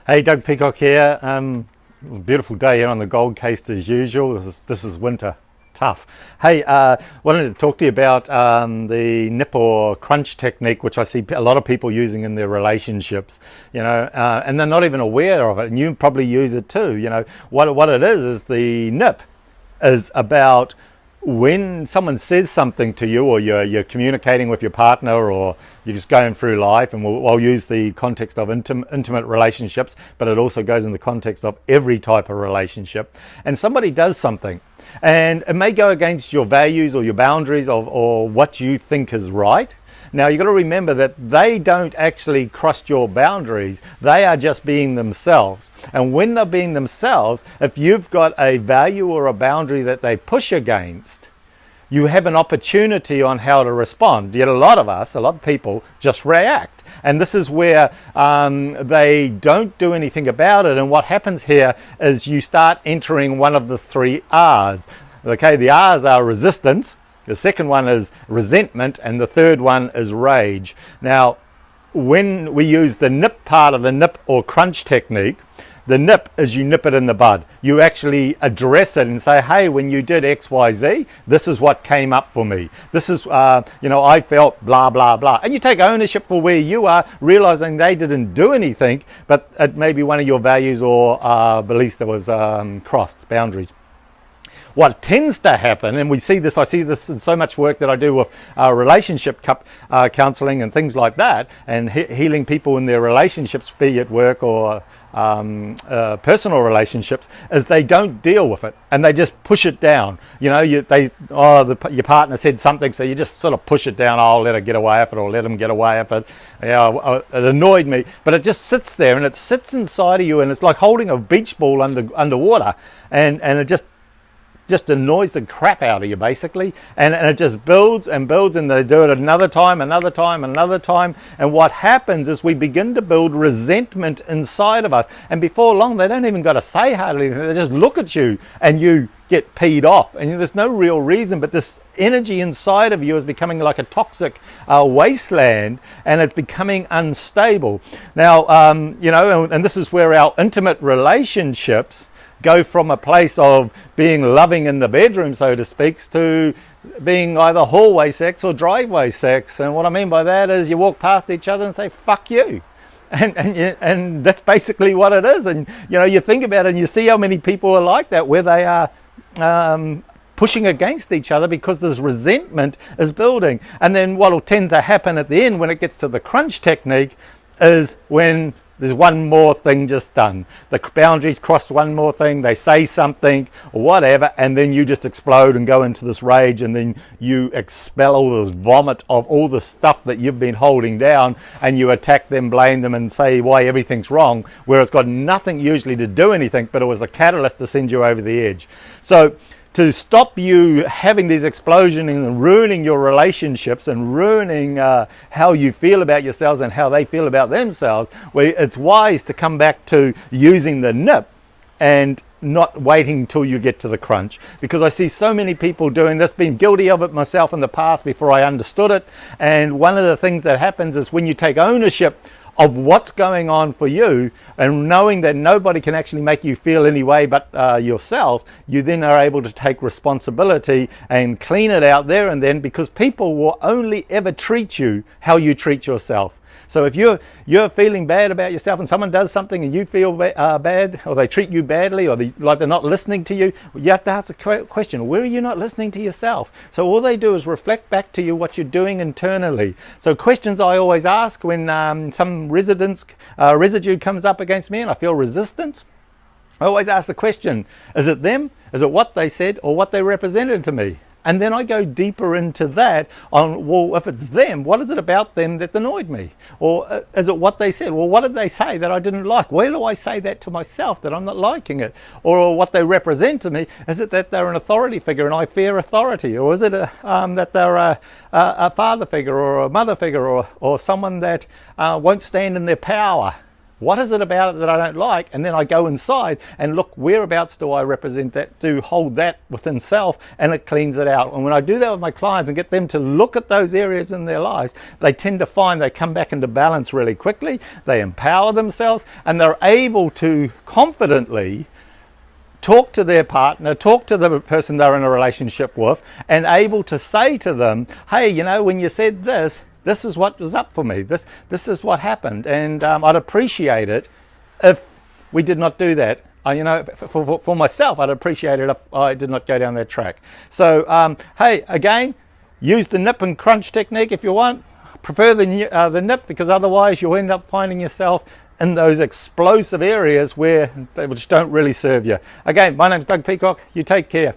Hey, Doug Peacock here. Beautiful day here on the Gold Coast as usual. This is winter tough. Hey, wanted to talk to you about the nip or crunch technique, which I see a lot of people using in their relationships. And they're not even aware of it. And you probably use it too. What it is the nip is about when someone says something to you, or you're communicating with your partner, or you're just going through life, and we'll use the context of intimate relationships, but it also goes in the context of every type of relationship, and somebody does something and it may go against your values or your boundaries or what you think is right. Now you've got to remember that they don't actually cross your boundaries. They are just being themselves. And when they're being themselves, if you've got a value or a boundary that they push against, you have an opportunity on how to respond. Yet a lot of people just react. And this is where they don't do anything about it. And what happens here is you start entering one of the three R's. Okay, the R's are resistance. The second one is resentment, and the third one is rage. Now, when we use the nip part of the nip or crunch technique, the nip is you nip it in the bud. You actually address it and say, hey, when you did X, Y, Z, this is what came up for me. This is, I felt blah, blah, blah. And you take ownership for where you are, realizing they didn't do anything, but it may be one of your values or beliefs that was crossed, boundaries. What tends to happen, and I see this in so much work that I do with relationship counseling and things like that, and healing people in their relationships, be it work or personal relationships, is they don't deal with it and they just push it down. Your partner said something, so you just sort of push it down. I'll let her get away with it, or let him get away with it. It annoyed me, but it just sits there and it sits inside of you, and it's like holding a beach ball underwater, and it just annoys the crap out of you, basically, and it just builds and builds, and they do it another time, and what happens is we begin to build resentment inside of us, and before long they don't even got to say hardly anything. They just look at you and you get peed off, and there's no real reason, but this energy inside of you is becoming like a toxic wasteland, and it's becoming unstable. Now, and this is where our intimate relationships go from a place of being loving in the bedroom, so to speak, to being either hallway sex or driveway sex. And what I mean by that is you walk past each other and say, fuck you. And that's basically what it is. And, you think about it and you see how many people are like that, where they are pushing against each other because this resentment is building. And then what will tend to happen at the end when it gets to the crunch technique is when there's one more thing just done. The boundaries crossed one more thing, they say something or whatever, and then you just explode and go into this rage, and then you expel all this vomit of all the stuff that you've been holding down, and you attack them, blame them, and say why everything's wrong, where it's got nothing usually to do anything, but it was a catalyst to send you over the edge. So to stop you having these explosions and ruining your relationships and ruining how you feel about yourselves and how they feel about themselves, it's wise to come back to using the nip and not waiting till you get to the crunch. Because I see so many people doing this, been guilty of it myself in the past before I understood it. And one of the things that happens is when you take ownership of what's going on for you, and knowing that nobody can actually make you feel any way but yourself, you then are able to take responsibility and clean it out there and then, because people will only ever treat you how you treat yourself. So if you're feeling bad about yourself and someone does something and you feel bad, or they treat you badly, or like they're not listening to you, you have to ask the question, where are you not listening to yourself? So all they do is reflect back to you what you're doing internally. So questions I always ask when some residue comes up against me and I feel resistance, I always ask the question, is it them? Is it what they said or what they represented to me? And then I go deeper into that on, well, if it's them, what is it about them that annoyed me? Or is it what they said? Well, what did they say that I didn't like? Where do I say that to myself that I'm not liking it? Or what they represent to me, is it that they're an authority figure and I fear authority? Or is it that they're a father figure or a mother figure, or someone that won't stand in their power? what is it about it that I don't like? And then I go inside and look, whereabouts do I represent that, do hold that within self, and it cleans it out. And when I do that with my clients and get them to look at those areas in their lives, they tend to find they come back into balance really quickly, they empower themselves, and they're able to confidently talk to their partner, talk to the person they're in a relationship with, and able to say to them, hey, you know, when you said this, this is what was up for me. This is what happened, and I'd appreciate it if we did not do that. You know, for myself, I'd appreciate it if I did not go down that track. So, hey, again, use the nip and crunch technique if you want. Prefer the nip, because otherwise you'll end up finding yourself in those explosive areas which don't really serve you. Again, my name's Doug Peacock. You take care.